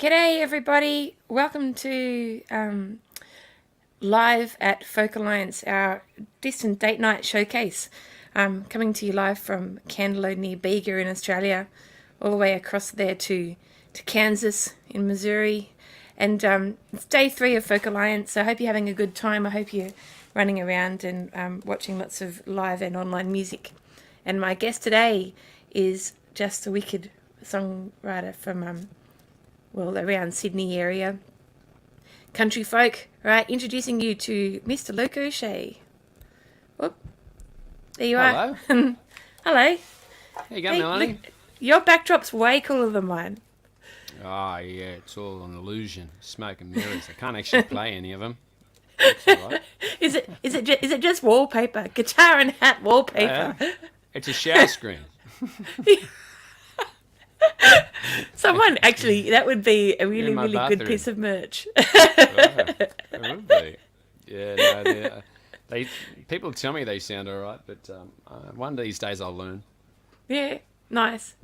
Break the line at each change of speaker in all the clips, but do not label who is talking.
G'day everybody, welcome to live at Folk Alliance, our distant date night showcase. Coming to you live from Candelo near Bega in Australia, all the way across there to Kansas in Missouri. And it's day 3 of Folk Alliance, so I hope you're having a good time. I hope you're running around and watching lots of live and online music. And my guest today is just a wicked songwriter from around Sydney area. Country folk, right? Introducing you to Mr. Luke O'Shea. Whoop. There you are.
Hello.
Hello.
There you go, Melanie.
Look, your backdrop's way cooler than mine.
Oh, yeah, it's all an illusion. Smoke and mirrors. I can't actually play any of them. Looks all right.
Is it just wallpaper? Guitar and hat wallpaper?
It's a shower screen.
Someone actually, that would be a really
bathroom.
good piece of merch.
It would be. Yeah, no, people tell me they sound all right, but one of these days I'll learn.
Yeah, nice.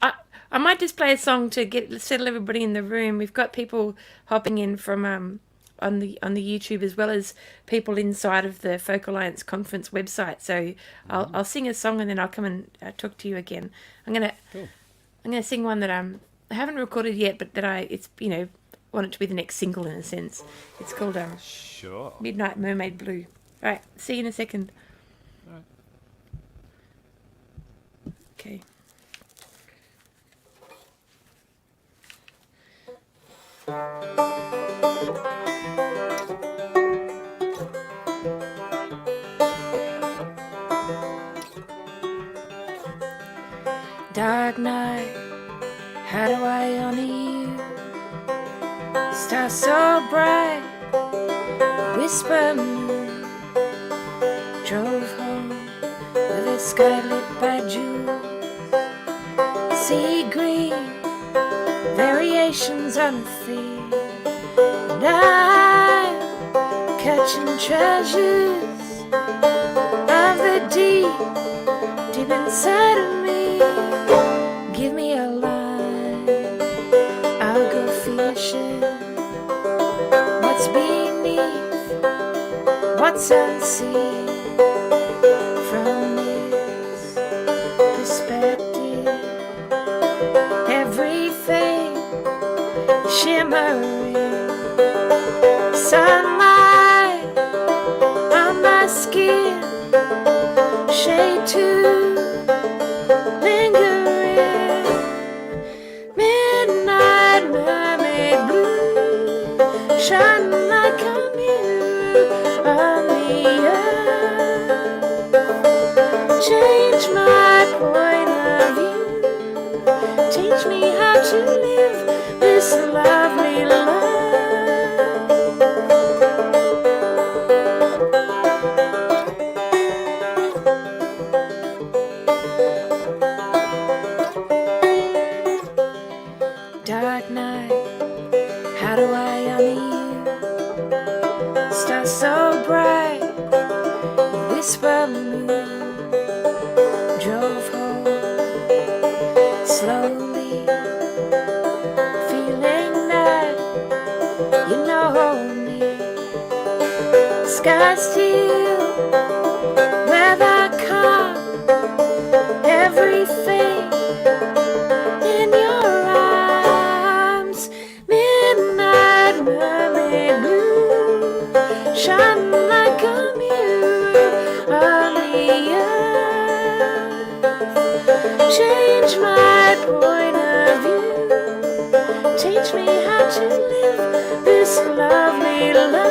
I might just play a song to settle everybody in the room. We've got people hopping in from on the YouTube, as well as people inside of the Folk Alliance conference website. So I'll sing a song and then I'll come and talk to you again. I'm gonna sing one that I haven't recorded yet, but that want it to be the next single in a sense. It's called
Sure.
Midnight Mermaid Blue. All right, see you in a second.
All right.
Okay. Dark night, how do I honor you? Stars so bright, whisper moon. Drove home with a sky lit by jewels. Sea green, variations on a theme. And I'm catching treasures of the deep inside of me. Give me a line, I'll go fishing. What's beneath, what's unseen? From this perspective, everything shimmering. Sunlight on my skin, shade too. Shine like a mirror on the earth. Change my point of view. Teach me how to live this lovely life. Dark night, how do I honor you? Stars so bright, whisper moon. Drove home slowly, feeling that you know me. Sky still, weather calm, everything in your arms. Midnight mermaid blue, shine like a mirror on the earth. Change my point of view. Teach me how to live this lovely life.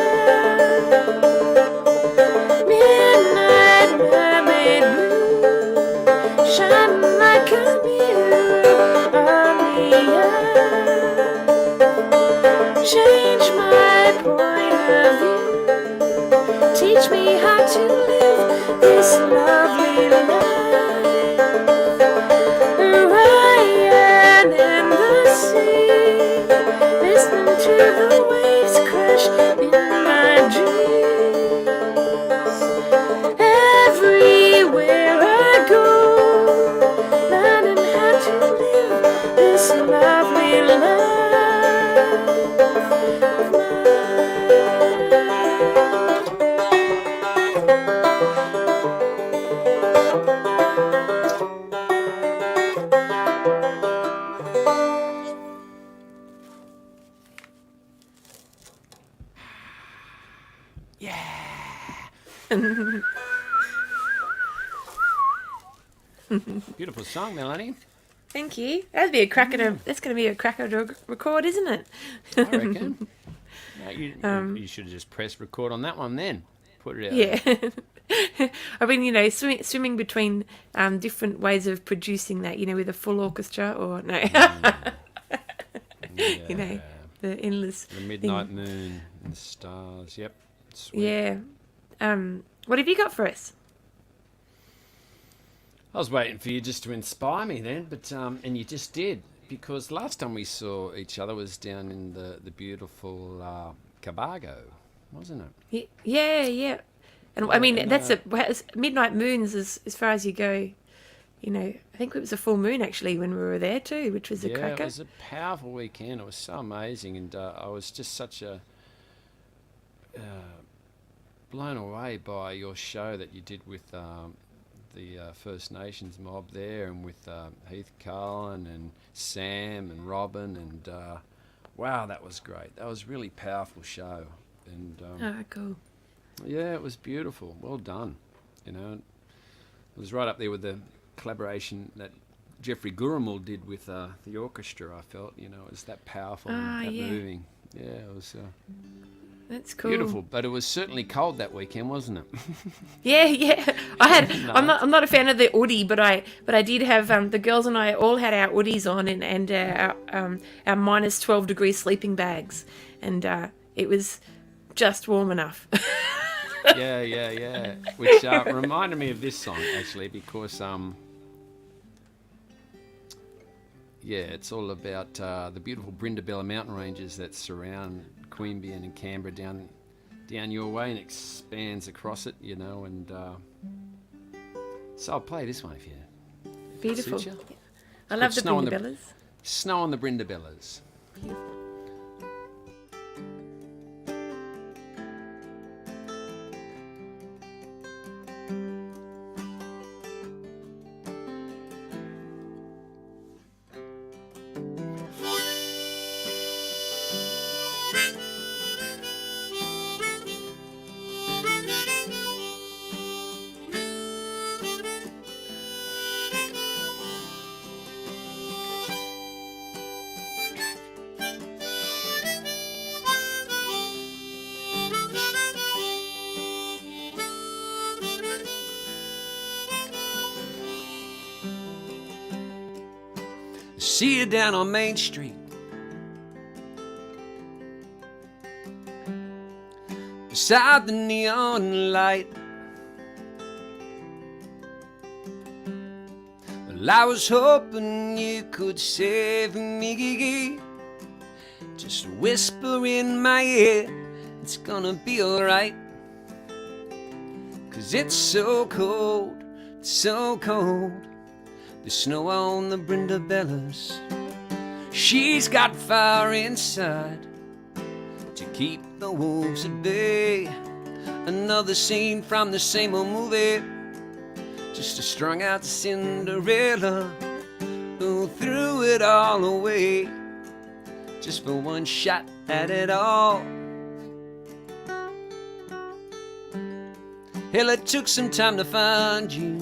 Midnight mermaid blue, shine like a mirror on the earth. Change my point of view. Teach me how to live this lovely life. Ryan in the sea, listening to the waves crash in my dreams. Everywhere I go, learning how to live this lovely life.
Beautiful song, Melanie.
Thank you. That'd be a cracker to, that's going to be a cracker to record, isn't it?
I reckon. No, you should have just pressed record on that one then. Put it out.
Yeah. I mean, you know, swimming between different ways of producing that, you know, with a full orchestra or no.
Yeah.
You know, the endless
The midnight moon and the stars. Yep. Sweet.
Yeah. What have you got for us?
I was waiting for you just to inspire me then, but and you just did, because last time we saw each other was down in the beautiful Cabargo, wasn't it?
Yeah. And I mean, that's midnight moons as far as you go. You know, I think it was a full moon actually when we were there too, which was a cracker.
It was a powerful weekend. It was so amazing, and I was just such a blown away by your show that you did with the First Nations mob there, and with Heath Cullen and Sam and Robin, and wow, that was great. That was a really powerful show, and
Cool.
yeah, it was beautiful. Well done. You know, it was right up there with the collaboration that Jeffrey Gurumul did with the orchestra. I felt, you know, it was that powerful and that moving. Yeah, it was
That's cool.
beautiful, but it was certainly cold that weekend, wasn't it?
Yeah. I'm not a fan of the hoodie, but I did have the girls and I all had our hoodies on and our minus 12 degree sleeping bags, and it was just warm enough.
Yeah. Which reminded me of this song actually, because it's all about the beautiful Brindabella mountain ranges that surround Queanbeyan and Canberra down your way, and expands across it, you know, and so I'll play this one if you.
Beautiful.
Suit you.
I love the
Snow on the-
Brindabellas.
Snow on the Brindabellas.
Beautiful.
See you down on Main Street, beside the neon light. Well, I was hoping you could save me. Just whisper in my ear, it's gonna be alright. 'Cause it's so cold, so cold. The snow on the Brindabellas. She's got fire inside to keep the wolves at bay. Another scene from the same old movie, just a strung out Cinderella who threw it all away just for one shot at it all. Hell, it took some time to find you,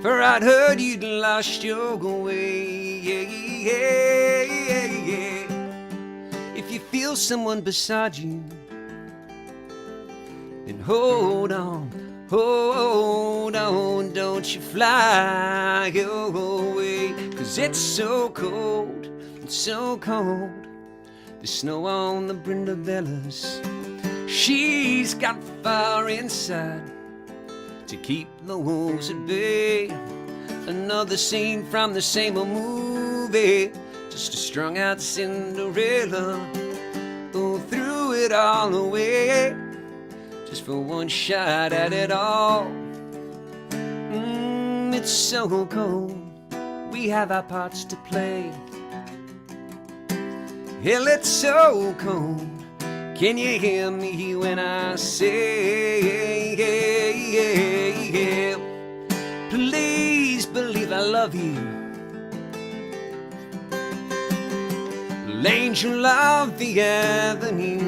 for I'd heard you'd lost your way. If you feel someone beside you, then hold on, don't you fly away. 'Cause it's so cold, so cold. The snow on the Brindabellas. She's got fire inside to keep the wolves at bay. Another scene from the same old movie, just a strung out Cinderella who threw it all away just for one shot at it all. It's so cold, we have our parts to play. Hell, it's so cold, can you hear me when I say, please believe I love you. Angel of the avenue.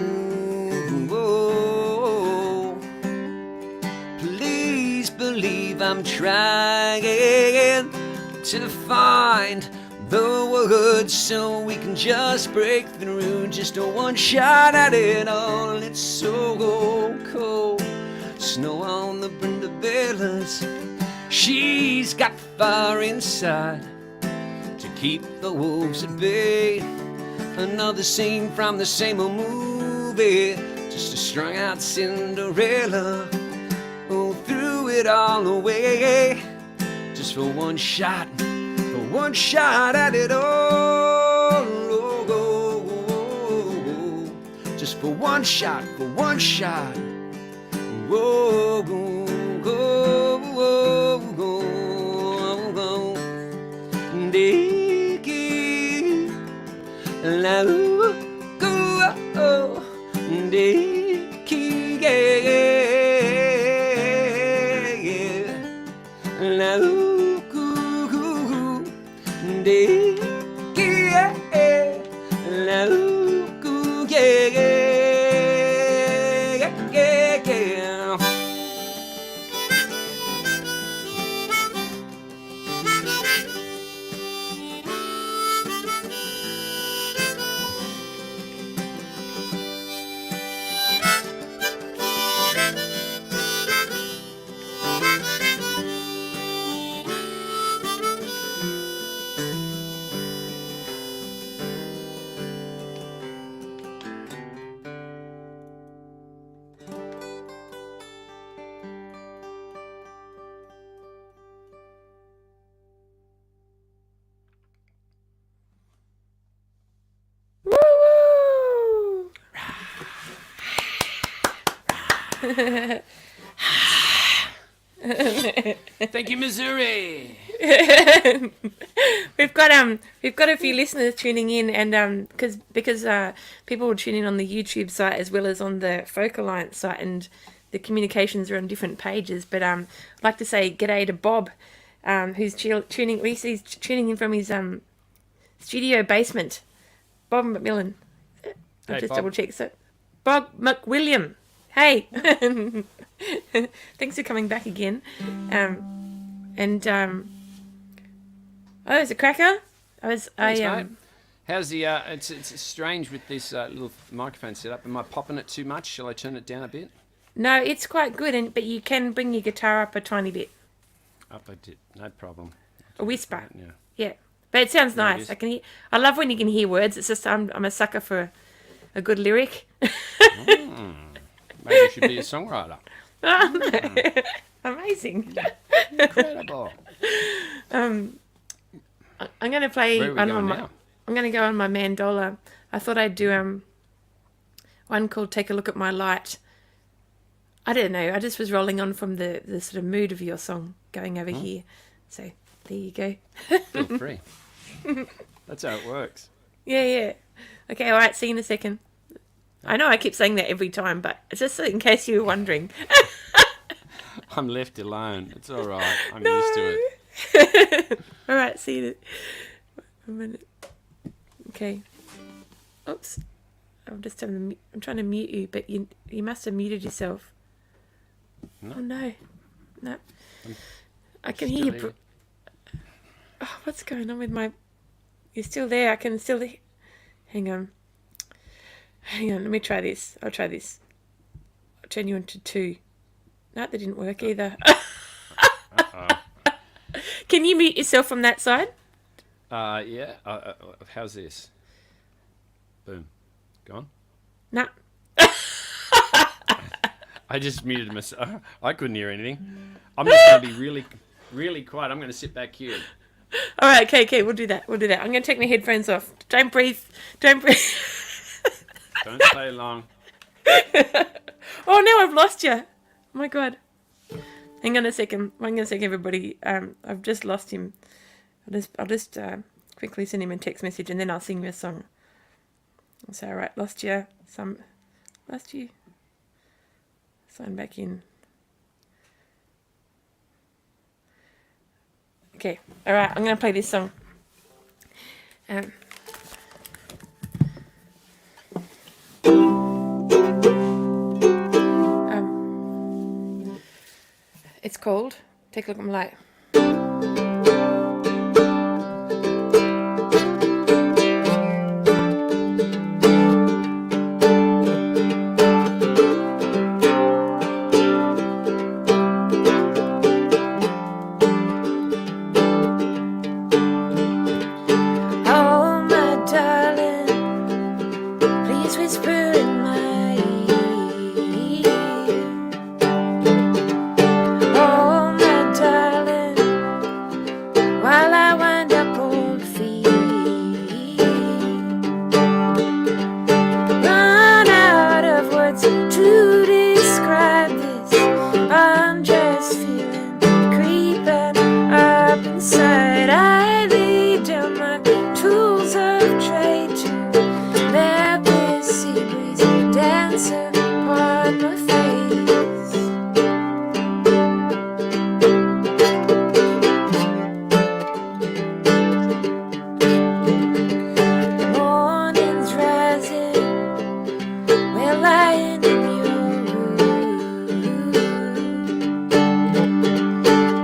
I'm trying to find the words so we can just break through. Just a one shot at it all. It's so cold. Snow on the Brindabellas. She's got fire inside to keep the wolves at bay. Another scene from the same old movie. Just a strung out Cinderella. Oh, threw it all away. Just for one shot at it all. Just for one shot. Whoa, go, go, go, go, go. Dicky, la, go, oh, Dicky, yeah, la, go, go, Dicky, yeah, la, go, yeah. Thank you, Missouri.
We've got a few listeners tuning in, and because people will tune in on the YouTube site as well as on the Folk Alliance site, and the communications are on different pages. But I'd like to say g'day to Bob, who's tuning. He's tuning in from his studio basement. Bob McMillan. I'll
Hey,
just
Bob.
double check. So, Bob McWilliam. Hey, thanks for coming back again. Oh, it's a cracker.
Thanks, mate. How's the? It's strange with this little microphone setup. Am I popping it too much? Shall I turn it down a bit?
No, it's quite good, but you can bring your guitar up a tiny bit.
Up I did, no problem.
A whisper.
Yeah.
Yeah, but it sounds
There it
nice.
is.
I can hear. I love when you can hear words. It's just I'm a sucker for a good lyric.
Maybe you should be a songwriter.
Amazing.
Incredible.
I'm going to play
Where are we
one
going
on my.
now?
I'm going to go on my mandola. I thought I'd do one called "Take a Look at My Light." I don't know. I just was rolling on from the sort of mood of your song going over here. So there you go.
Feel free. That's how it works.
Yeah. Okay, all right. See you in a second. I know I keep saying that every time, but it's just in case you were wondering.
I'm left alone. It's all right. I'm used to it.
All right, see you. A minute. Okay. Oops. I'm trying to mute you, but you must have muted yourself.
No.
Oh no. I can
Still
hear
here.
you. Oh, what's going on with my? You're still there. I can still. Hang on. Let me try this. I'll try this. I'll turn you into 2. No, that didn't work either. Can you mute yourself from that side?
Yeah. How's this? Boom. Gone?
No.
I just muted myself. I couldn't hear anything. I'm just going to be really, really quiet. I'm going to sit back here.
All right, okay, we'll do that. I'm going to take my headphones off. Don't breathe. Don't breathe.
Don't stay long.
Oh, no, I've lost you. Oh, my God. Hang on a second. Everybody. I've just lost him. I'll just quickly send him a text message, and then I'll sing you a song. I'll say, all right, lost you. Sign back in. Okay, all right, I'm going to play this song. It's called Take a look at my light. Oh, my darling, please whisper in my ear. Oh, my darling, while I wind up old feet. Run out of words to describe this. I'm just feeling creeping up inside. I lay down my tools of trade to let this sea breeze dance upon my face. Morning's rising, we're lying in your room.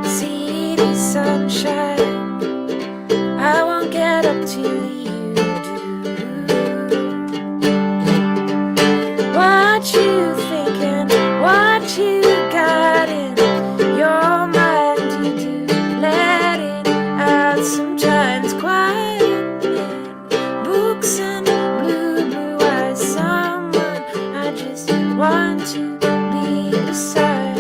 City sunshine, I won't get up till you do. What you thinking? What you got in your mind? You do let it out sometimes. Quiet in books and blue eyes. Someone I just want to be beside.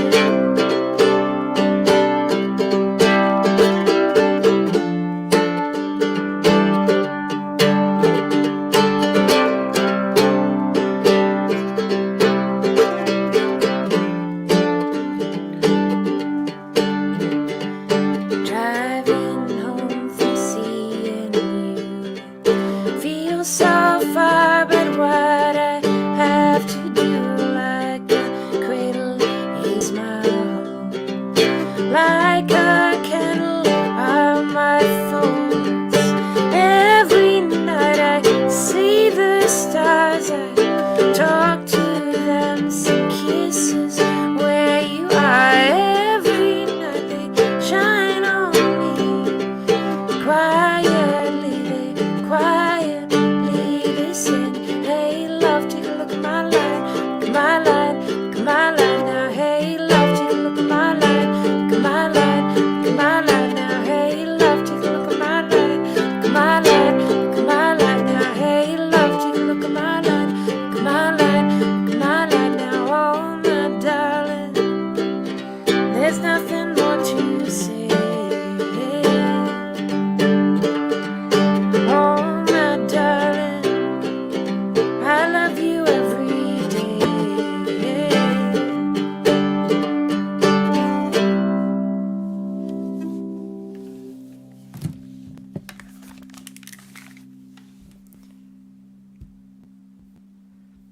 Driving home from seeing you. Feel so far, but what I have to do, like a cradle is my home. Like a candle are my thoughts. Every night I see the stars. I talk to them, sing kisses where you are. Every night they shine on me. Quietly they sing. Hey love, take a look at my line. Look at my line, look at my line now. Hey love, take a look at my line. Look at my line, look at my line now. Hey love, take a look at my line. Look at my line, look at my line now. Hey love, take a look at my line. Look at my line, look at my line now. Oh my darling, there's nothing more to say. Oh my darling, I love you every day.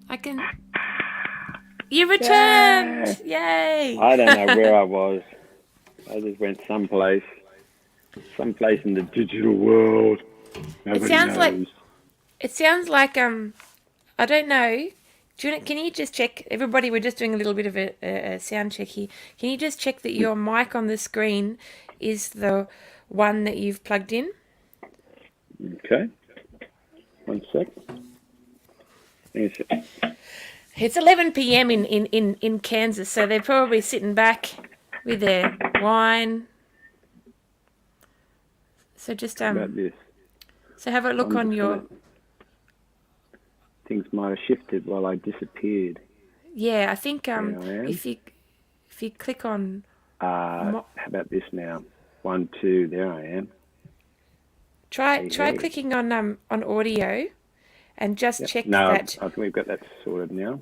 I can. You returned! Yay!
I don't know where I was. I just went someplace in the digital world. Nobody
sounds like-
knows.
It sounds like I don't know. Can you just check, everybody? We're just doing a little bit of a sound check here. Can you just check that your mic on the screen is the one that you've plugged in?
Okay. 1 sec. Yes.
It's 11 p.m. in Kansas, so they're probably sitting back with their wine. So just
About this.
so have a look
I'm
on
just
your.
gonna- Things might have shifted while I disappeared.
Yeah, I think
I am.
if you click on.
How about this now? 1, 2. There I am.
Try
Hey.
clicking on audio, and just check
No, I
that.
think we've got that sorted now.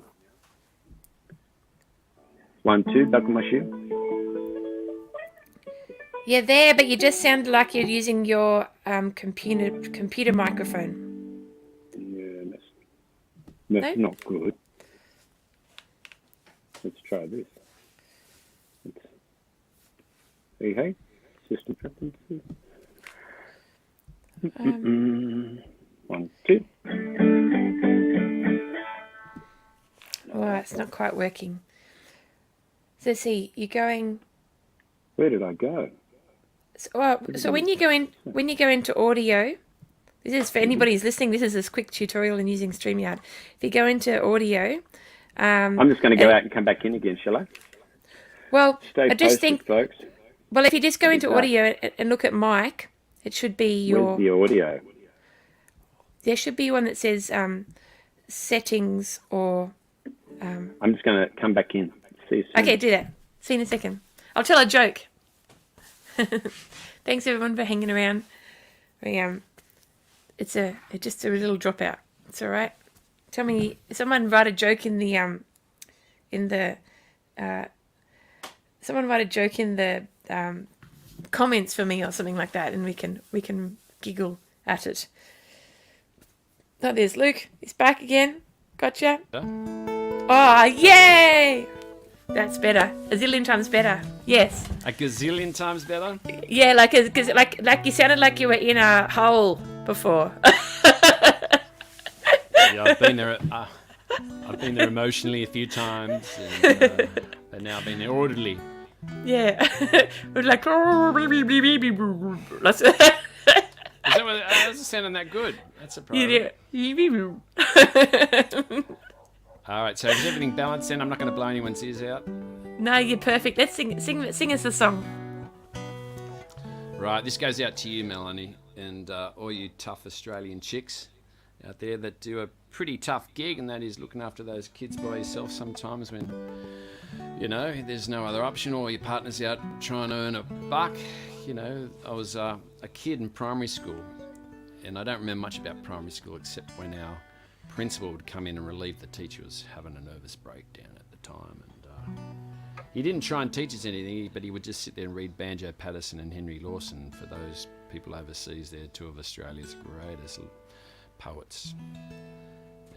1, 2. Buckle my shoe.
Yeah, there, but you just sound like you're using your computer microphone.
Yeah, that's
No?
not good. Let's try this. Hey, system preferences. 1, 2.
Oh, it's not quite working. So see, you're going.
Where did I go?
So when you go into audio, this is for anybody who's listening. This is a quick tutorial in using StreamYard. If you go into audio,
I'm just going to go out and come back in again, shall I?
Well,
Stay
I just
posted,
think,
folks.
well, if you just go into audio and look at mic, it should be your.
Where's the audio?
There should be one that says settings or.
I'm just going to come back in. See you soon.
Okay, do that. See you in a second. I'll tell a joke. Thanks everyone for hanging around. It's just a little dropout. It's all right. Tell me, someone write a joke in the comments for me or something like that, and we can giggle at it. Oh, there's Luke. He's back again. Gotcha. Oh, yay! That's better. A zillion times better. Yes.
A gazillion times better?
Yeah, like you sounded like you were in a hole before.
Yeah, I've been there. I've been there emotionally a few times, and now I've been there audibly.
Yeah. We're like.
How's it sounding that good? That's a problem.
Yeah.
All right, so is everything balanced then? I'm not going to blow anyone's ears out.
No, you're perfect. Let's sing us a song.
Right, this goes out to you, Melanie, and all you tough Australian chicks out there that do a pretty tough gig, and that is looking after those kids by yourself sometimes when, you know, there's no other option, or your partner's out trying to earn a buck. You know, I was a kid in primary school, and I don't remember much about primary school except when our principal would come in and relieve the teacher was having a nervous breakdown at the time, and he didn't try and teach us anything, but he would just sit there and read Banjo Paterson and Henry Lawson. For those people overseas, they're two of Australia's greatest poets,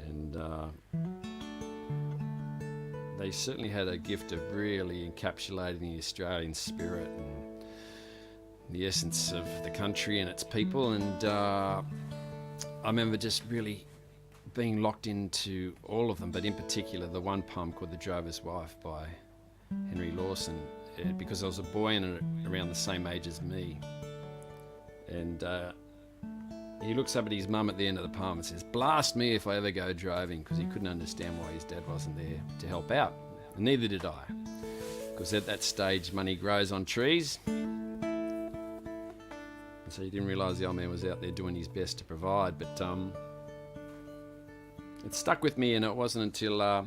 and they certainly had a gift of really encapsulating the Australian spirit and the essence of the country and its people. And I remember just really being locked into all of them, but in particular the one poem called The Drover's Wife by Henry Lawson, because I was a boy and around the same age as me. And he looks up at his mum at the end of the poem and says, "Blast me if I ever go driving," because he couldn't understand why his dad wasn't there to help out. And neither did I, because at that stage money grows on trees. And so he didn't realise the old man was out there doing his best to provide. But it stuck with me, and it wasn't until, I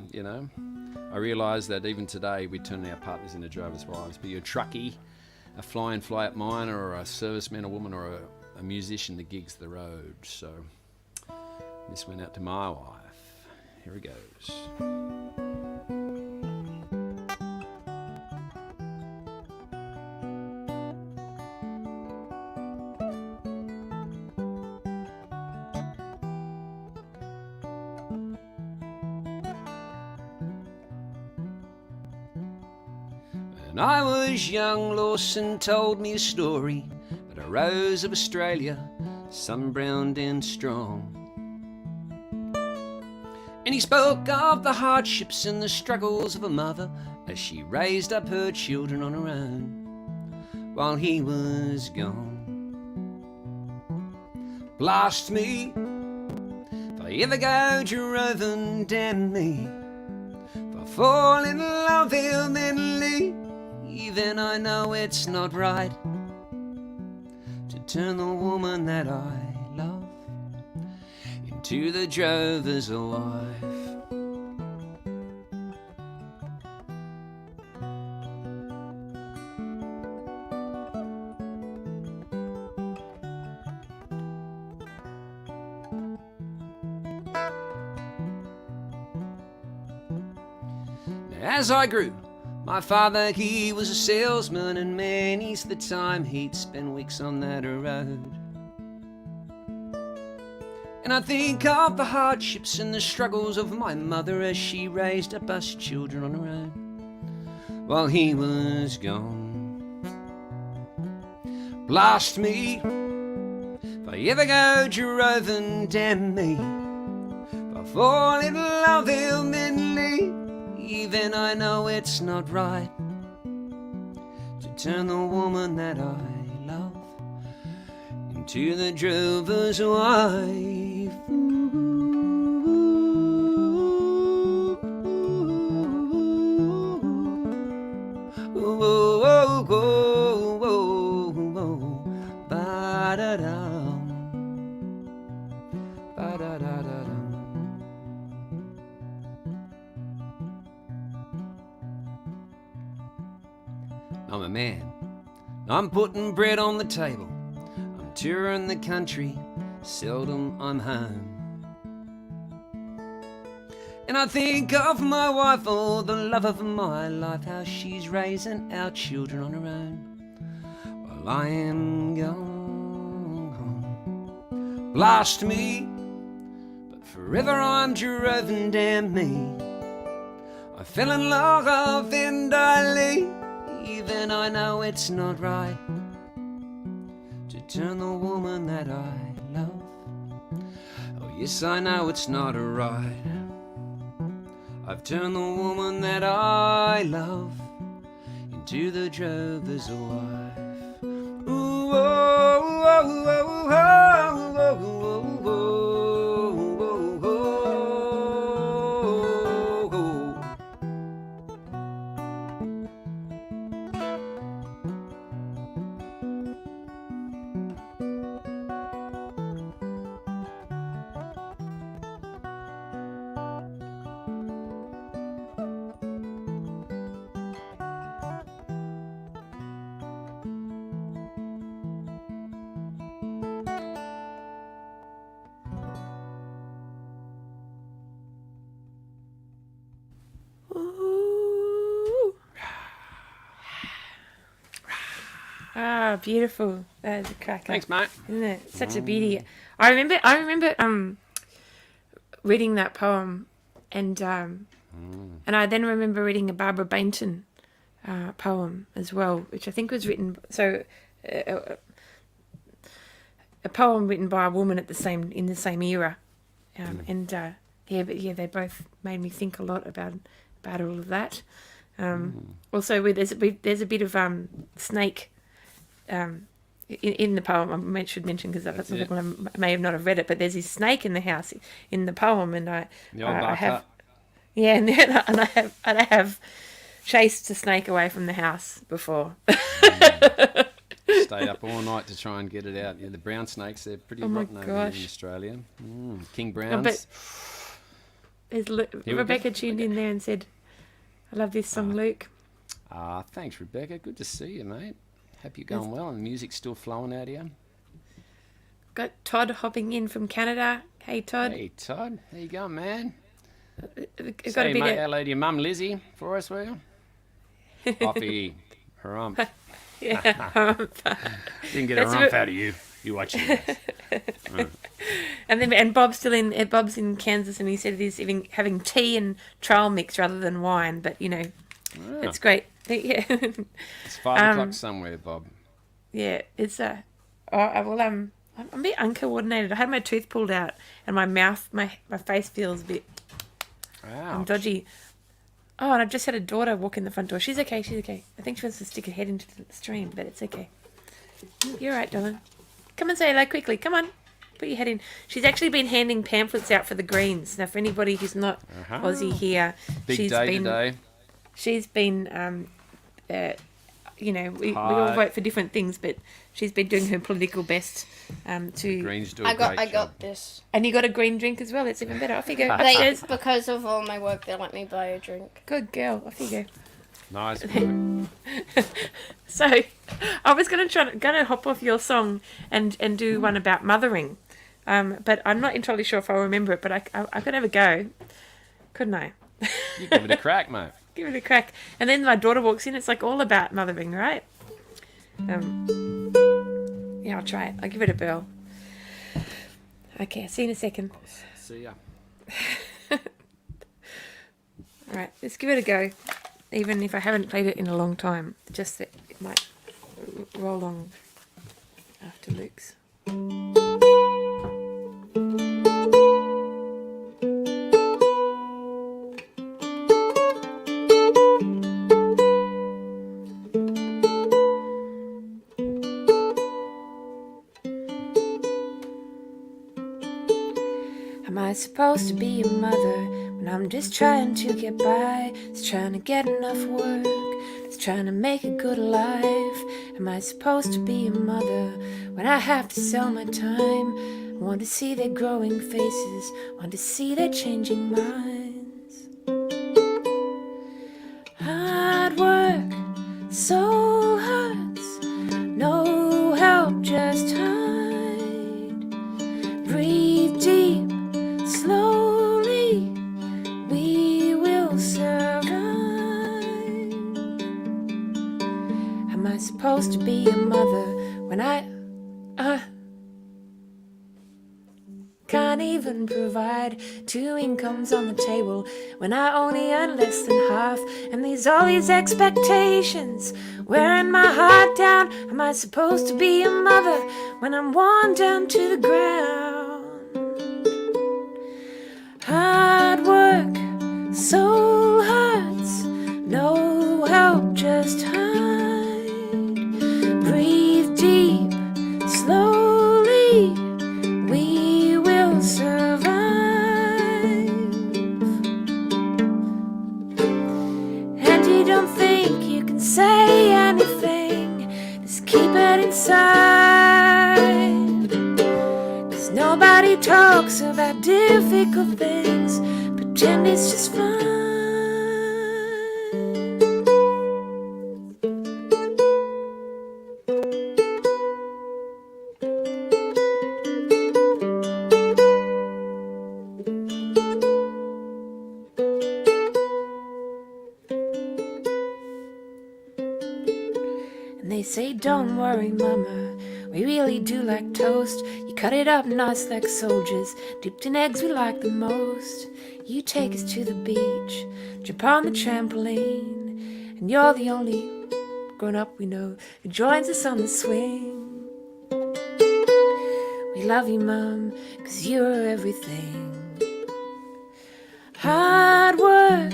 realised that even today we turn our partners into drivers' wives. Be you a truckie, a fly-in, fly-out miner, or a serviceman or woman, or a musician that gigs the road. So this went out to my wife. Here it goes. When I was young, Lawson told me a story about a rose of Australia, sun-browned and strong. And he spoke of the hardships and the struggles of a mother as she raised up her children on her own while he was gone. Blast me if I ever go droving, damn me if I fall in love and then leave. Even I know it's not right to turn the woman that I love into the drover's wife. Now, as I grew, my father, he was a salesman, and many's the time he'd spend weeks on that road. And I think of the hardships and the struggles of my mother as she raised up us children on her own while he was gone. Blast me if I ever go droving, damn me if I fall in love and then leave. Even I know it's not right to
turn the woman that I love into the drover's wife. I'm a man. I'm putting bread on the table. I'm touring the country. Seldom I'm home. And I think of my wife, oh, the love of my life, how she's raising our children on her own while I am gone. Blast me, but forever I'm driven, damn me. I fell in love and I leave, and I know it's not right to turn the woman that I love. Oh yes, I know it's not right. I've turned the woman that I love into the drover's wife. Ooh, oh, oh, oh, oh, oh, oh, oh, oh.
Ah, beautiful. That is a cracker.
Thanks, mate.
Isn't it? Such a beauty. I remember reading that poem, and I then remember reading a Barbara Bainton poem as well, which I think was written a poem written by a woman in the same era, they both made me think a lot about all of that. Also, there's a bit of snake. In the poem, I should mention, because some people may have not have read it, but there's this snake in the house in the poem, and I have, and I have chased a snake away from the house before.
Stay up all night to try and get it out. Yeah, the brown snakes, they're pretty rotten over here in Australia. King browns.
Rebecca tuned in there and said, "I love this song, Luke."
Thanks, Rebecca. Good to see you, mate. Hope you're going well and the music's still flowing out here.
Got Todd hopping in from Canada. Hey, Todd.
Hey, Todd. How you going, man?
Say,
mate, hello to your mum, Lizzie, for us, will you? Offie, harump.
Yeah,
Didn't get a rump out of you. You watch it.
And Bob's Bob's in Kansas, and he said he's having tea and trail mix rather than wine. But it's great. Yeah.
It's 5 o'clock somewhere, Bob.
Yeah, it's I'm a bit uncoordinated. I had my tooth pulled out, and my mouth, my face feels a bit dodgy. Oh, and I've just had a daughter walk in the front door. She's okay. I think she wants to stick her head into the stream, but it's okay. You're right, darling. Come and say hello quickly. Come on. Put your head in. She's actually been handing pamphlets out for the Greens. Now, for anybody who's not Aussie here,
Big day today.
She's been, we all vote for different things, but she's been doing her political best to.
Greens do a great job.
I got this.
And you got a green drink as well. It's even better. Off you go. Upstairs.
Because of all my work, they let me buy a drink.
Good girl. Off you go.
Nice work.
So, I was gonna hop off your song and do one about mothering, but I'm not entirely sure if I'll remember it. But I could have a go, couldn't I?
You give it a crack, mate.
Give it a crack. And then my daughter walks in. It's like all about mothering, right? Yeah, I'll try it. I'll give it a whirl. Okay, I'll see you in a second.
See ya.
All right, let's give it a go. Even if I haven't played it in a long time, just that it might roll on after Luke's. Am I supposed to be a mother when I'm just trying to get by, just trying to get enough work, just trying to make a good life? Am I supposed to be a mother when I have to sell my time? I want to see their growing faces, want to see their changing minds. Hard work, soul hurts, no help, just hide. Breathe deep, slowly, we will survive. Am I supposed to be a mother when I can't even provide 2 incomes on the table, when I only earn less than half, and all these expectations wearing my heart down? Am I supposed to be a mother when I'm worn down to the ground? Hard work, soul hurts, no help, just hide. Breathe deep, slowly, we will survive. And you don't think you can say anything, just keep it inside. 'Cause nobody talks about difficult things, pretend it's just fine. And they say, don't worry, mama, we really do like toast. You cut it up nice like soldiers, dipped in eggs we like the most. You take us to the beach, jump on the trampoline, and you're the only grown-up we know who joins us on the swing. We love you, Mum, 'cause you're everything. Hard work,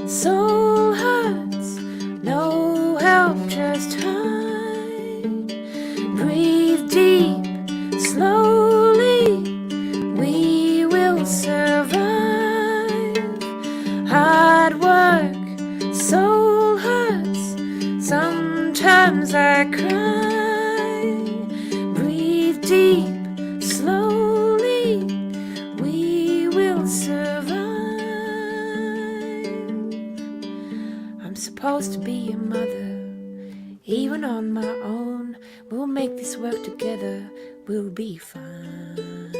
soul hurts, no help, just hide. Breathe deep, slowly, we will survive. Hard work, soul hurts, sometimes I cry. Breathe deep, slowly, we will survive. I'm supposed to be a mother, even on my own. We'll make this work together, we'll be fine.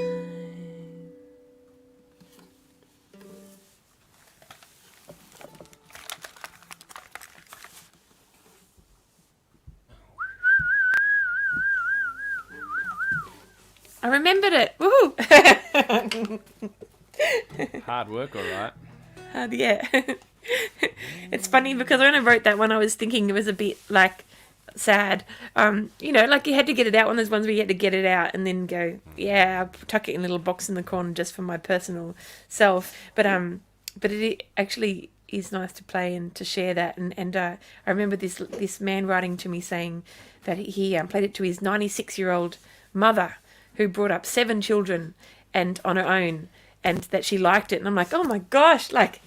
I remembered it. Woohoo!
Hard work, all right.
Yeah. It's funny because when I wrote that one, I was thinking it was a bit like sad. You know, like you had to get it out. One of those ones where you had to get it out and then go, yeah, I'll tuck it in a little box in the corner just for my personal self. But it actually is nice to play and to share that. And I remember this man writing to me saying that he played it to his 96-year-old mother, who brought up 7 children and on her own, and that she liked it. And I'm like, oh my gosh, like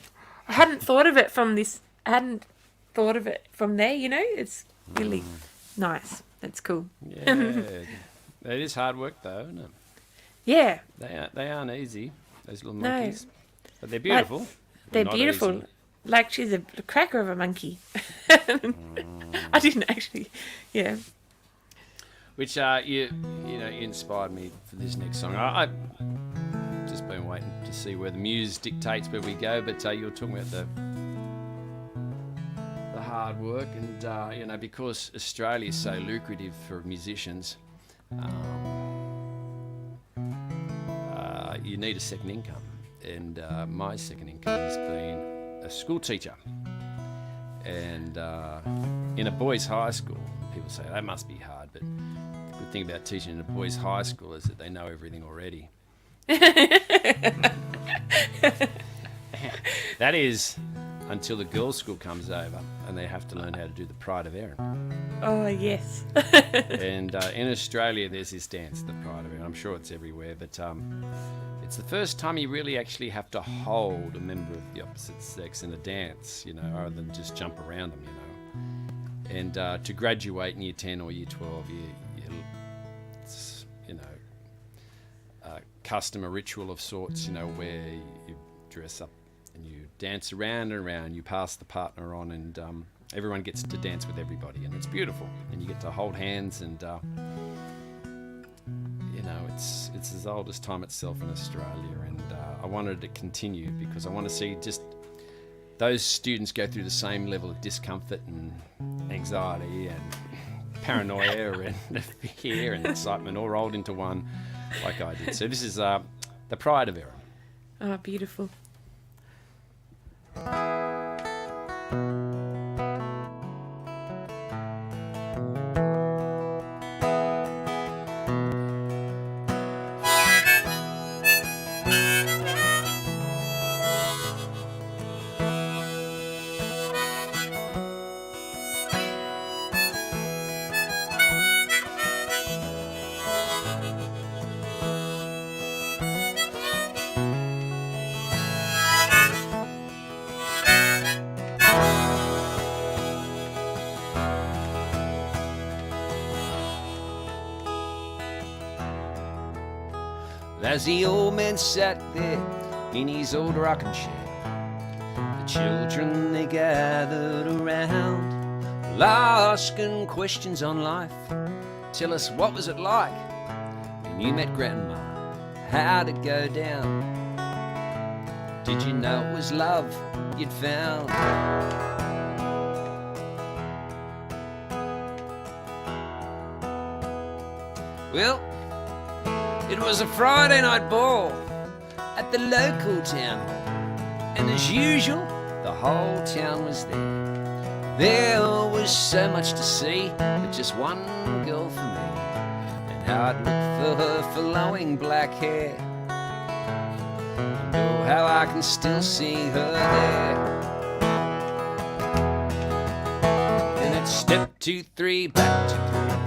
I hadn't thought of it from there, you know. It's really nice. That's cool.
Yeah, it is hard work though, isn't it?
Yeah.
They aren't easy, those little
No.
monkeys. But they're beautiful.
Like, they're
Not
beautiful.
easy.
Like she's a cracker of a monkey. I didn't actually, yeah.
Which you inspired me for this next song. I've just been waiting to see where the muse dictates where we go, but you were talking about the hard work, and because Australia is so lucrative for musicians, you need a second income, and my second income has been a school teacher, and in a boys' high school. People say that must be hard, but the good thing about teaching in a boys' high school is that they know everything already. That is until the girls' school comes over and they have to learn how to do the Pride of Erin.
Oh, yes.
And in Australia, there's this dance, the Pride of Erin. I'm sure it's everywhere, but it's the first time you really actually have to hold a member of the opposite sex in a dance, you know, rather than just jump around them, you know. And to graduate in year 10 or year 12, it's, you know, a custom, a ritual of sorts, you know, where you dress up and you dance around and around, you pass the partner on, and everyone gets to dance with everybody, and it's beautiful. And you get to hold hands, and you know, it's as old as time itself in Australia. And I wanted to continue because I want to see just those students go through the same level of discomfort and anxiety and paranoia and fear and excitement all rolled into one, like I did. So this is the Pride of Erin.
Oh, beautiful.
As the old man sat there in his old rocking chair, the children they gathered around, asking questions on life. Tell us, what was it like when you met Grandma? How'd it go down? Did you know it was love you'd found? Well, it was a Friday night ball at the local town hall, and as usual, the whole town was there. There was so much to see, but just one girl for me, and how I'd look for her flowing black hair. And oh, how I can still see her there. And it's step 2, 3, back 2, 3.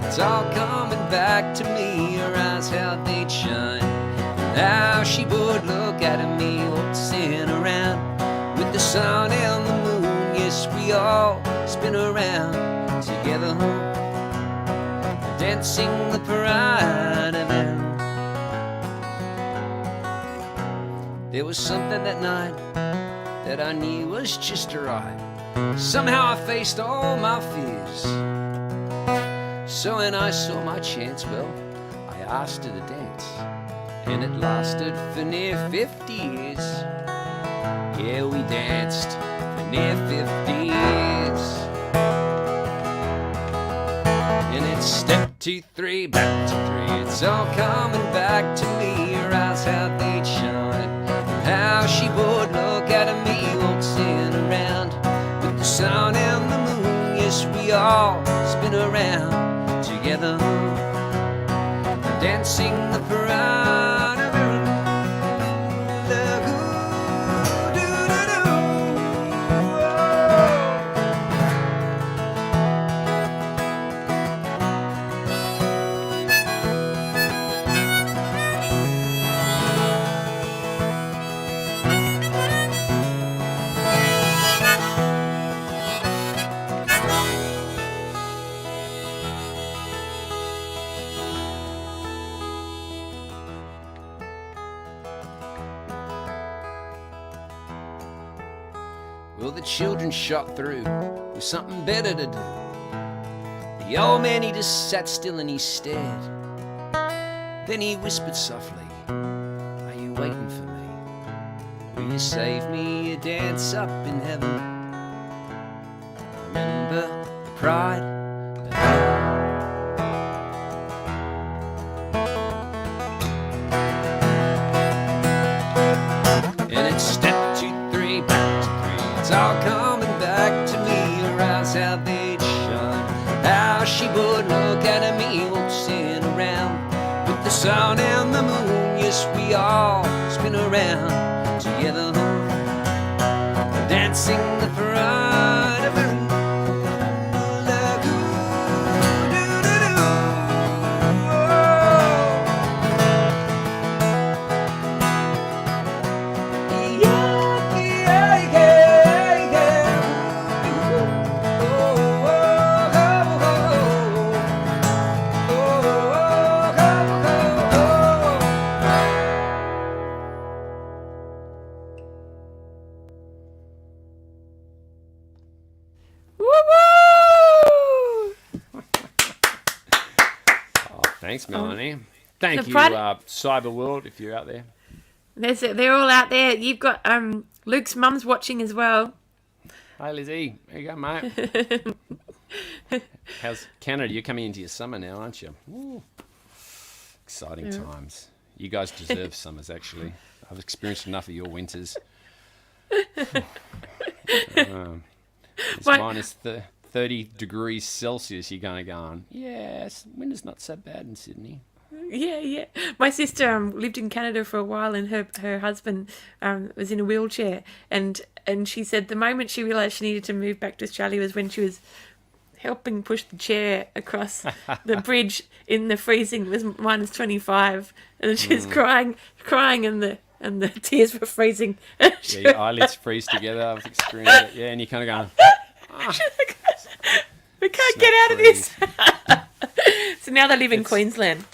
It's all coming back to me. Her eyes, how they'd shine, and how she would look at me waltzing around with the sun and the moon. Yes, we all spin around together, dancing the Pride of Erin. There was something that night that I knew was just right. Somehow I faced all my fears. So when I saw my chance, well, I asked her to dance, and it lasted for near 50 years. Yeah, we danced for near 50 years. And it's step 2, 3, back to 3. It's all coming back to me. Her eyes, how they'd shine, and how she would look at me waltzing around with the sun and the moon. Yes, we all spin around together, dancing the Pride of Erin. Well, the children shot through with something better to do. The old man, he just sat still and he stared. Then he whispered softly, "Are you waiting for me? Will you save me a dance up in heaven? Remember the Pride of Erin." And it's step 2, 3, back to 3. It's all coming back to me. Her eyes, how they'd shine, how she would look at me waltzing around with the sun and the moon. Yes, we all spin around together, dancing dancing the pride of her Thanks, Melanie. Thank you, Cyber World, if you're out there.
They're all out there. You've got Luke's mum's watching as well.
Hi, Lizzie. There you go, mate. How's Canada? You're coming into your summer now, aren't you? Ooh. Exciting times. You guys deserve summers, actually. I've experienced enough of your winters. It's minus 30 degrees Celsius. You're going to go on, yes, winter's not so bad in Sydney.
Yeah. My sister lived in Canada for a while, and her husband was in a wheelchair, and she said the moment she realised she needed to move back to Australia was when she was helping push the chair across the bridge in the freezing. It was minus 25, and she was crying, and the tears were freezing.
Yeah, your eyelids freeze together. I've experienced it. Yeah, and you're kind of going,
we can't get out of this. So now they live in Queensland.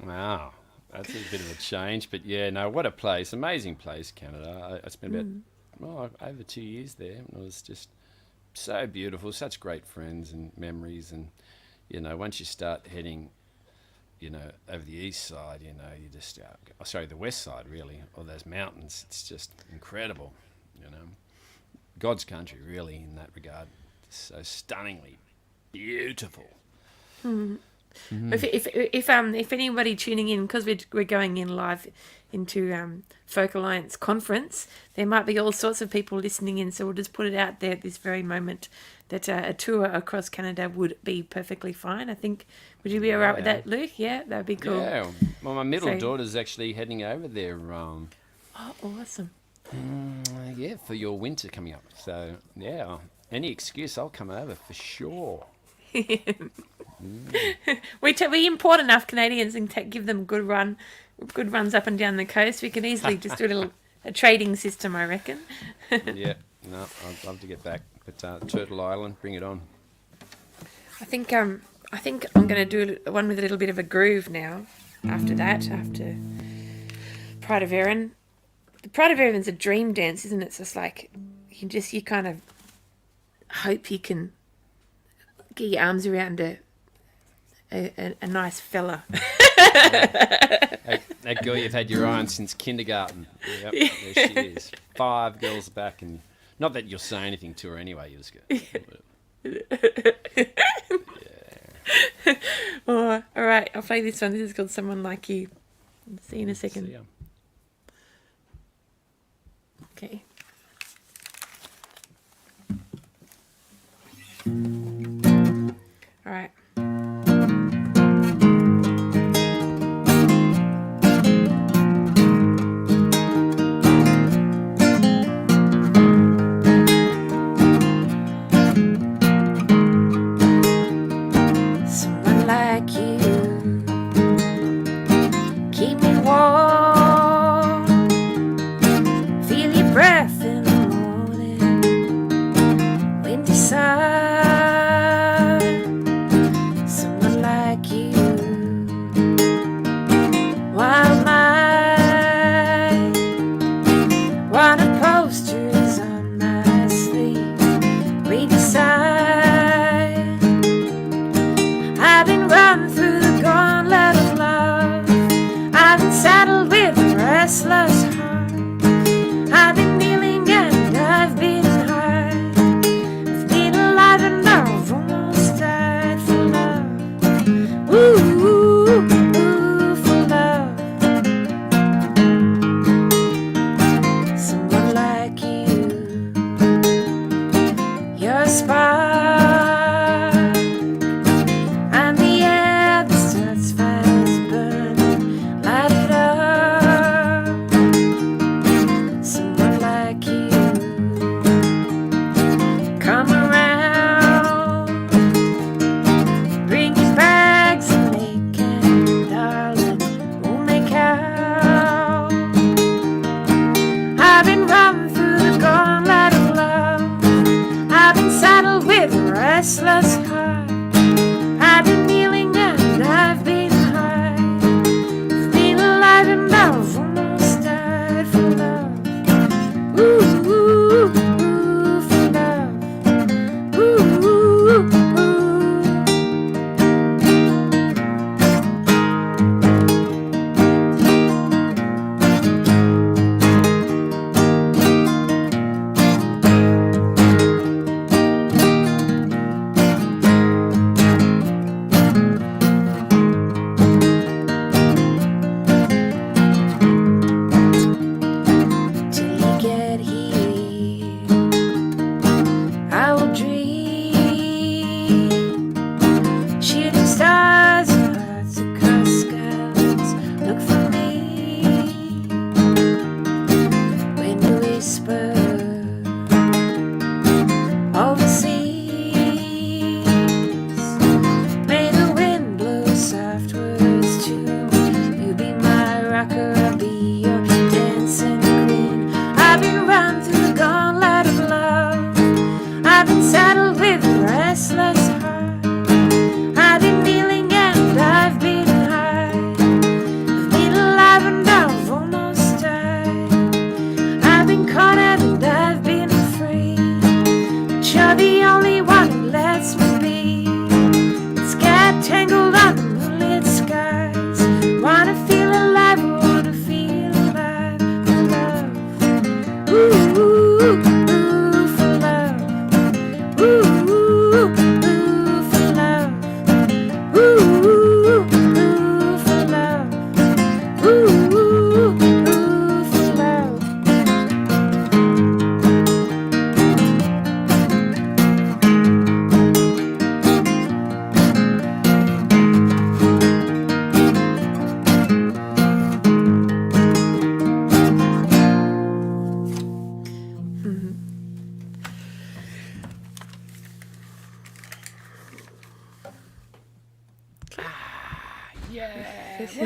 Wow, that's a bit of a change, but yeah, no, what a place, amazing place, Canada. I spent about over 2 years there, and it was just so beautiful, such great friends and memories, and once you start heading, over the east side, you just the west side really, or those mountains, it's just incredible, God's country really in that regard, so stunningly beautiful.
If anybody tuning in, because we're going in live into Folk Alliance conference, there might be all sorts of people listening in, so we'll just put it out there at this very moment that a tour across Canada would be perfectly fine. I think, would you be all right with that, Luke? Yeah, that would be cool.
Yeah, well, my middle daughter's actually heading over there.
Oh, awesome.
Yeah, for your winter coming up. So, yeah, any excuse, I'll come over for sure.
We import enough Canadians and give them good runs up and down the coast. We can easily just do a trading system, I reckon.
Yeah, no, I'd love to get back. But Turtle Island, bring it on.
I think I'm going to do one with a little bit of a groove now. After Pride of Erin. The Pride of Erin's a dream dance, isn't it? It's just like you kind of hope you can get your arms around a nice fella.
That girl you've had your eye on since kindergarten. Yep, there she is. 5 girls back, and not that you'll say anything to her anyway. You just go. Yeah.
Oh, all right, I'll play this one. This is called Someone Like You. See you in a second.
See ya.
Okay. All right. Someone like you, keep me warm, feel your breath in the morning, windy side,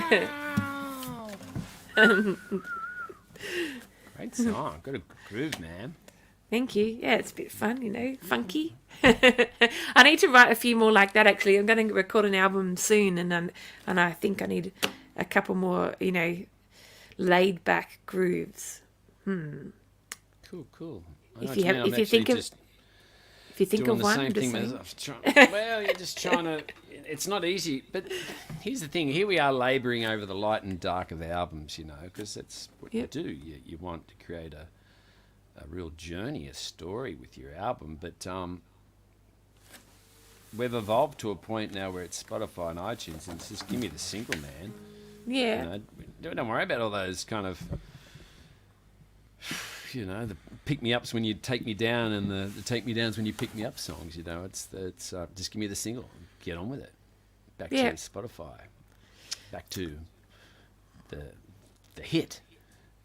Great song. Got a groove, man.
Thank you. Yeah, it's a bit fun, you know, funky. I need to write a few more like that, actually. I'm going to record an album soon, and I think I need a couple more, you know, laid-back grooves.
Cool.
If you think of one,
same thing well, you're just trying to. It's not easy, but here's the thing. Here we are labouring over the light and dark of albums, you know, because that's what you do. You want to create a real journey, a story with your album. But we've evolved to a point now where it's Spotify and iTunes, and it's just give me the single, man.
Yeah.
You know, don't worry about all those kind of, you know, the pick me ups when you take me down and the take me downs when you pick me up songs. You know, it's just give me the single, get on with it. Back to Spotify, back to the hit.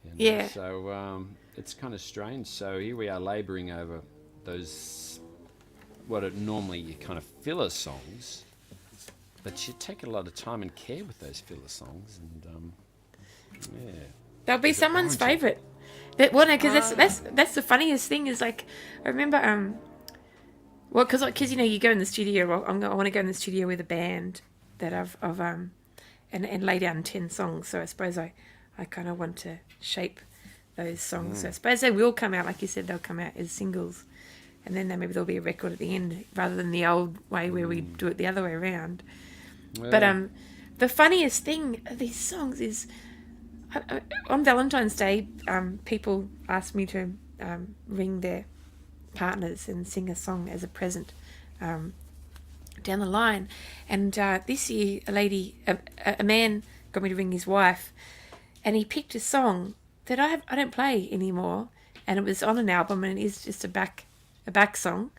You know?
Yeah.
So it's kind of strange. So here we are labouring over those what are normally your kind of filler songs, but you take a lot of time and care with those filler songs, and
They'll be someone's favourite. Because that's the funniest thing is, like, I remember because you know, you go in the studio. I want to go in the studio with a band that and lay down 10 songs. So I suppose I kind of want to shape those songs. So I suppose they will come out, like you said, they'll come out as singles, and then maybe there'll be a record at the end rather than the old way where we do it the other way around.
well,
But the funniest thing of these songs is, on Valentine's Day, people ask me to ring their partners and sing a song as a present down the line. And this year, a man got me to ring his wife, and he picked a song that I don't play anymore, and it was on an album, and it is just a back song,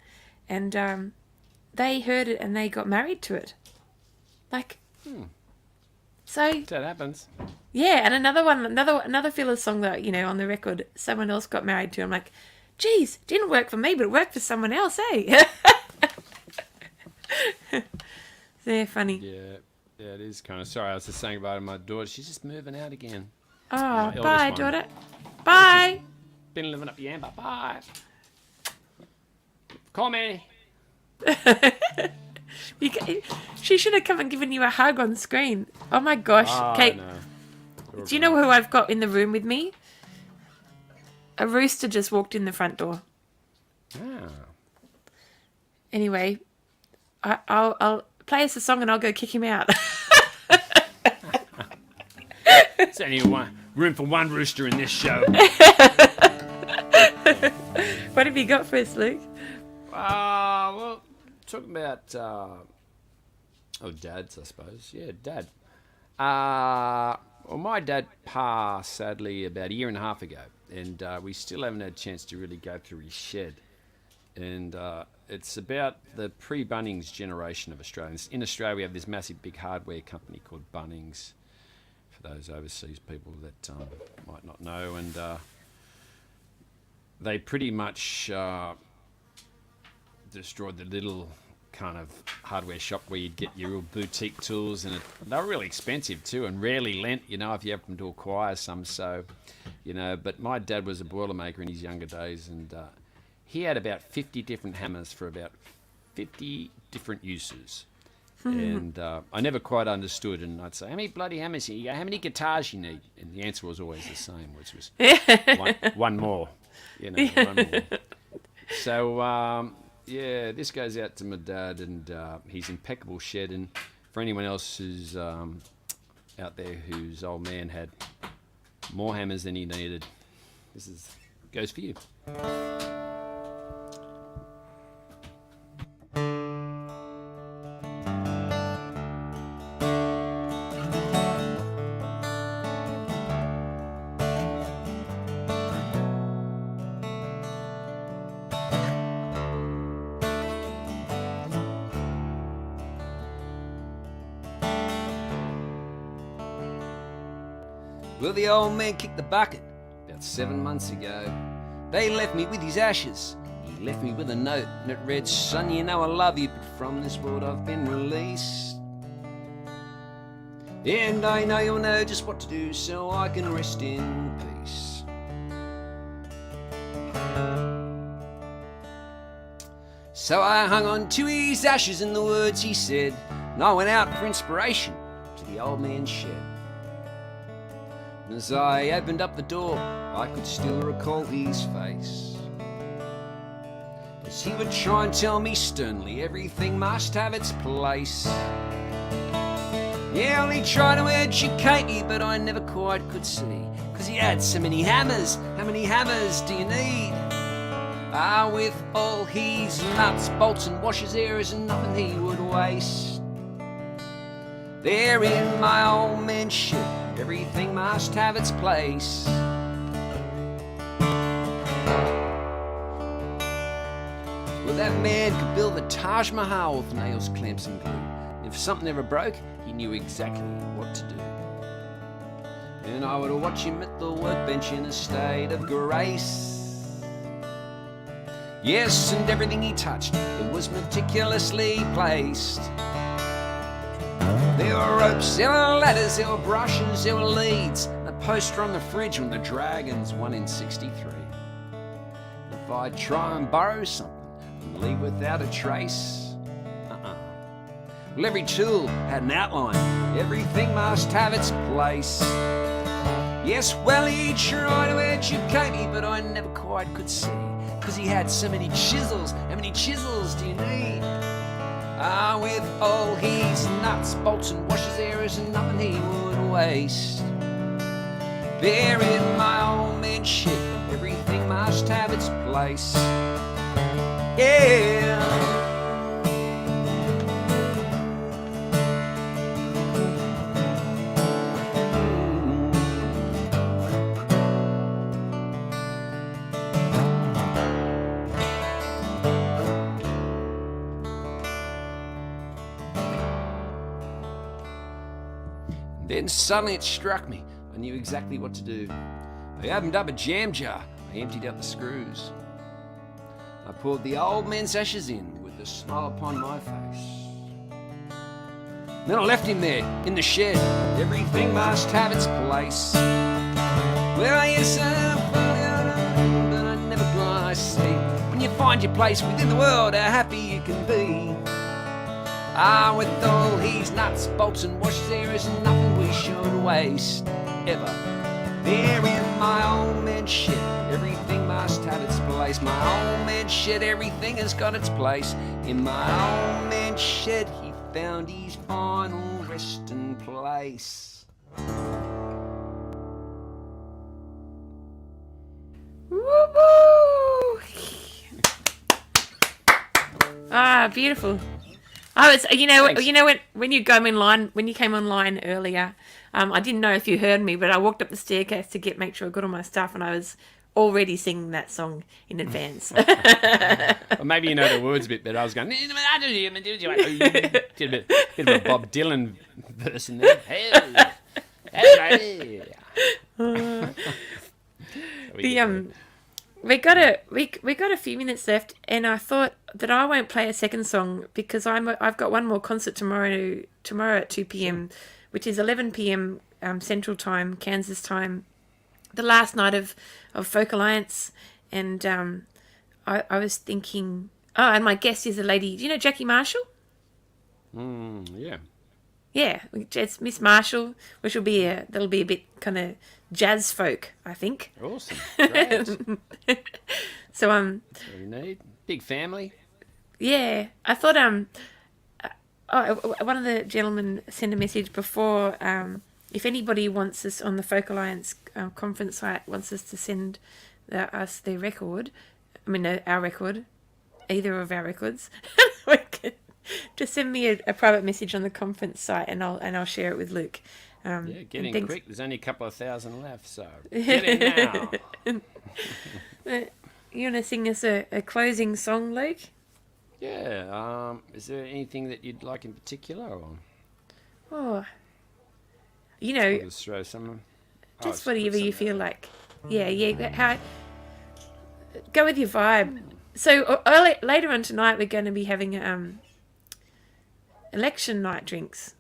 and they heard it and they got married to it. Like, so
that happens.
yeah, and another filler song that, you know, on the record, someone else got married to. I'm like, geez, didn't work for me, but it worked for someone else, eh? They're funny.
Yeah, it is kind of. Sorry, I was just saying about my daughter. She's just moving out again.
Oh,
My eldest
bye,
one.
daughter. Bye.
Been living up the amber. Bye. Call me.
She should have come and given you a hug on screen. Oh my gosh, Kate.
No.
Do you know who I've got in the room with me? A rooster just walked in the front door.
Ah.
Anyway, I'll play us a song and I'll go kick him out.
There's only room for one rooster in this show.
What have you got for us, Luke?
Well, talking about dads, I suppose. Yeah, dad. Well, my dad passed sadly about a year and a half ago, and we still haven't had a chance to really go through his shed. And it's about the pre-Bunnings generation of Australians. In Australia, we have this massive big hardware company called Bunnings, for those overseas people that might not know. And they pretty much destroyed the little kind of hardware shop where you'd get your real boutique tools, and they were really expensive too, and rarely lent, you know, if you happen to acquire some. So, you know, but my dad was a boilermaker in his younger days, and he had about 50 different hammers for about 50 different uses. And I never quite understood, and I'd say, how many bloody hammers you go, how many guitars you need? And the answer was always the same, which was one more, you know, one more. So, yeah, this goes out to my dad and his impeccable shed, and for anyone else who's out there whose old man had more hammers than he needed, this goes for you. Well, the old man kicked the bucket about 7 months ago. They left me with his ashes. He left me with a note, and it read, son, you know I love you, but from this world I've been released.
And I know you'll know just what to do so I can rest in peace. So I hung on to his ashes and the words he said, and I went out for inspiration to the old man's shed. And as I opened up the door, I could still recall his face, as he would try and tell me sternly everything must have its place. Yeah, well, he tried to educate me, but I never quite could see, 'cause he had so many hammers. How many hammers do you need? Ah, with all his nuts, bolts and washers, there is nothing he would waste. There in my old man's shed, everything must have its place. Well, that man could build the Taj Mahal with nails, clamps and glue. If something ever broke, he knew exactly what to do. And I would watch him at the workbench in a state of grace. Yes, and everything he touched, it was meticulously placed. There were ropes, there were ladders, there were brushes, there were leads. A poster on the fridge when the Dragons won in '63. If I'd try and borrow something and leave without a trace, well, every tool had an outline, everything must have its place. Yes, well, he tried to educate me, but I never quite could see, 'cause he had so many chisels. How many chisels do you need? Ah, with all his nuts, bolts and washers, there is nothing he would waste. There in my old man's shed, everything must have its place. Yeah. Then suddenly it struck me. I knew exactly what to do. I opened up a jam jar. I emptied out the screws. I poured the old man's ashes in with a smile upon my face. Then I left him there in the shed. Everything must have its place. Well, yes, but I never gonna see. When you find your place within the world, how happy you can be. Ah, with all his nuts, bolts and washers, there is nothing we should waste, ever. There in my old man's shed, everything must have its place. My old man's shed, everything has got its place. In my old man's shed, he found his final resting place.
Woo-woo! Ah, beautiful. Oh, it's when you go online, when you came online earlier, I didn't know if you heard me, but I walked up the staircase to make sure I got all my stuff, and I was already singing that song in advance.
Well, maybe you know the words a bit better. I was going, did a bit of a Bob Dylan verse in there.
We got a few minutes left, and I thought that I won't play a second song because I've got one more concert tomorrow at 2 p.m, which is 11 p.m. Central Time, Kansas time, the last night of Folk Alliance, and I was thinking, and my guest is a lady. Do you know Jackie Marshall?
Yeah.
Yeah, it's Miss Marshall, which that'll be a bit kind of jazz folk, I think.
Awesome. Great.
So
That's what we need. Big family.
Yeah, I thought one of the gentlemen sent a message before. If anybody wants us on the Folk Alliance conference site, wants us to send us their record, our record, either of our records, just send me a private message on the conference site, and I'll share it with Luke.
Get in quick. There's only a couple of thousand left, so get in now.
You want to sing us a closing song, Luke?
Yeah. Is there anything that you'd like in particular? Or?
Oh,
I'll just throw some.
Just whatever you feel like. Yeah. Go with your vibe. So later on tonight, we're going to be having election night drinks.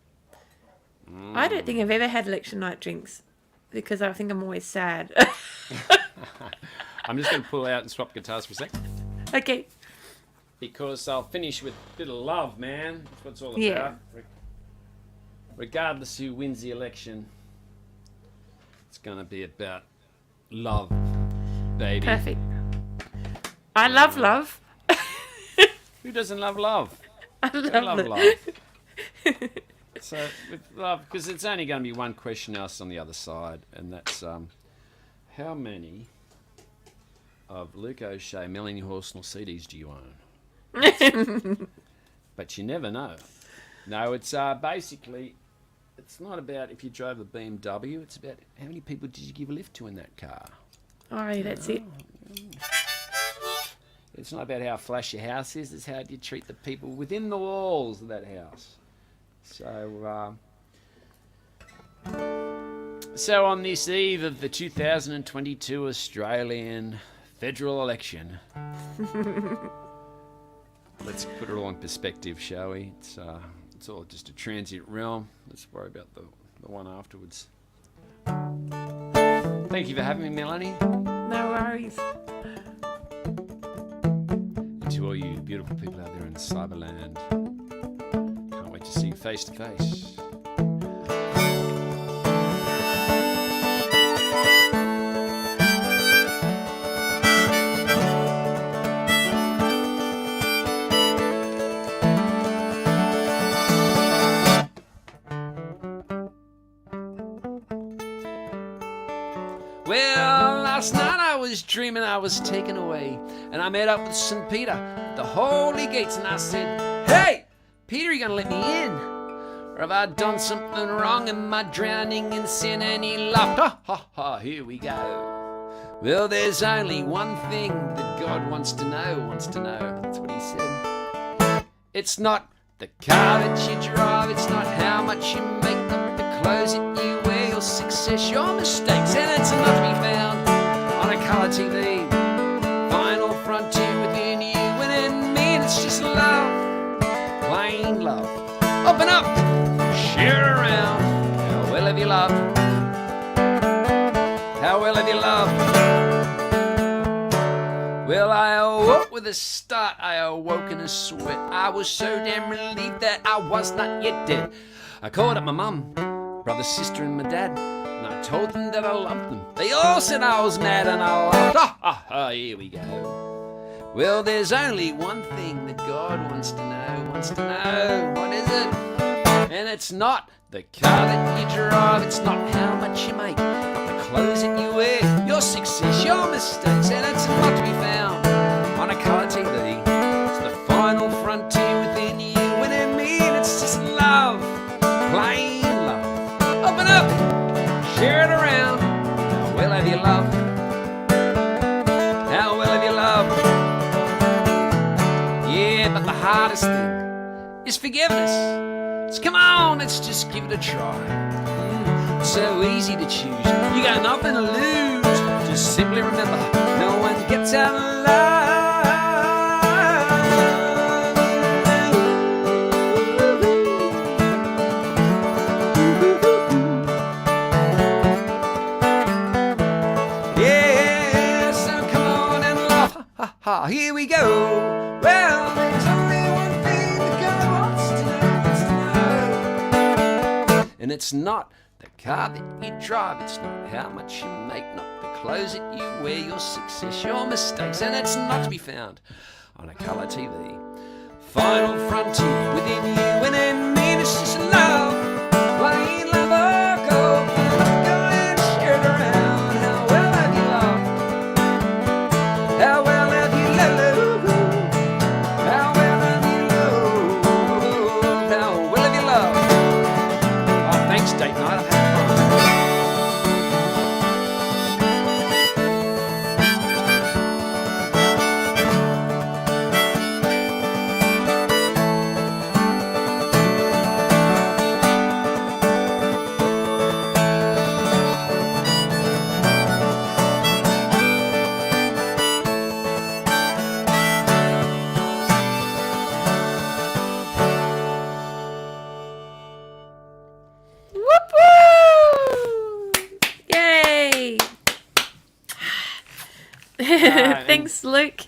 I don't think I've ever had election night drinks because I think I'm always sad.
I'm just going to pull out and swap guitars for a sec.
Okay.
Because I'll finish with a bit of love, man. That's what it's all about.
Yeah.
Regardless who wins the election, it's going to be about love, baby.
Perfect. I love love.
Who doesn't love love?
I love
love. So, with love, because it's only going to be one question asked on the other side, and that's how many of Luke O'Shea, Melanie Horsnell CDs do you own? But you never know. No, it's basically, it's not about if you drove a BMW, it's about how many people did you give a lift to in that car?
Oh, that's it.
It's not about how flash your house is, it's how do you treat the people within the walls of that house. So on this eve of the 2022 Australian federal election, let's put it all in perspective, shall we? It's all just a transient realm. Let's worry about the one afterwards. Thank you for having me, Melanie.
No worries.
And to all you beautiful people out there in Cyberland, can't wait to see you face to face. Well, last night I was dreaming I was taken away, and I met up with St. Peter at the holy gates, and I said, "Hey, Peter, you gonna let me in? Or have I done something wrong? Am I drowning in sin?" And he laughed. Ha ha ha, here we go. Well, there's only one thing that God wants to know. That's what he said. It's not the car that you drive, it's not how much you make, not the clothes that you wear, your success, your mistakes, and it's not to be found on a colour TV. Final frontier within you and in me, and it's just love, plain love. Open up, share it around. How well have you loved? How well have you loved? Well, I awoke with a start, I awoke in a sweat. I was so damn relieved that I was not yet dead. I called up my mum, brother, sister and my dad, and I told them that I loved them. They all said I was mad, and I laughed. Ah, here we go. Well, there's only one thing that God wants to know. What is it? And it's not the car that you drive, it's not how much you make, not the clothes that you wear, your success, your mistakes, and it's not to be found on a colour TV. It's the final frontier within you and in me, and it's just love, plain love. Open up, share it around. How well have you loved? How well have you loved? Yeah, but the hardest thing is forgiveness. So come on, let's just give it a try. It's so easy to choose. You got nothing to lose. Just simply remember, no one gets out alive. Yeah, so come on and laugh. Ha, ha, ha. Here we go. Well, there's only one thing that God wants to know. And it's not the car that you drive, it's not how much you make, not the clothes that you wear, your success, your mistakes, and it's not to be found on a colour TV. Final frontier within you and in me, it's just love, plain love, oh, go and share it around. How well have you loved? How well have you loved? How well have you loved? How well have you loved? Oh, thanks, date night. I've had fun.
Thanks, Luke.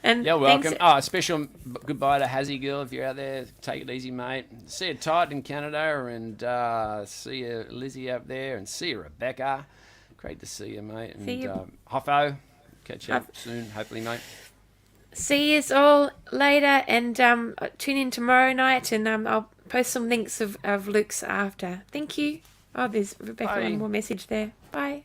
And
You're welcome.
thanks-
Oh, a special goodbye to Hazzy girl if you're out there. Take it easy, mate. See you, Todd, in Canada, and see you, Lizzie, up there, and see you, Rebecca. Great to see you, mate. And
See you.
Hoffo, catch you up soon, hopefully, mate.
See you all later, and tune in tomorrow night, and I'll post some links of Luke's after. Thank you. Oh, there's Rebecca,
Bye.
one more message there. Bye.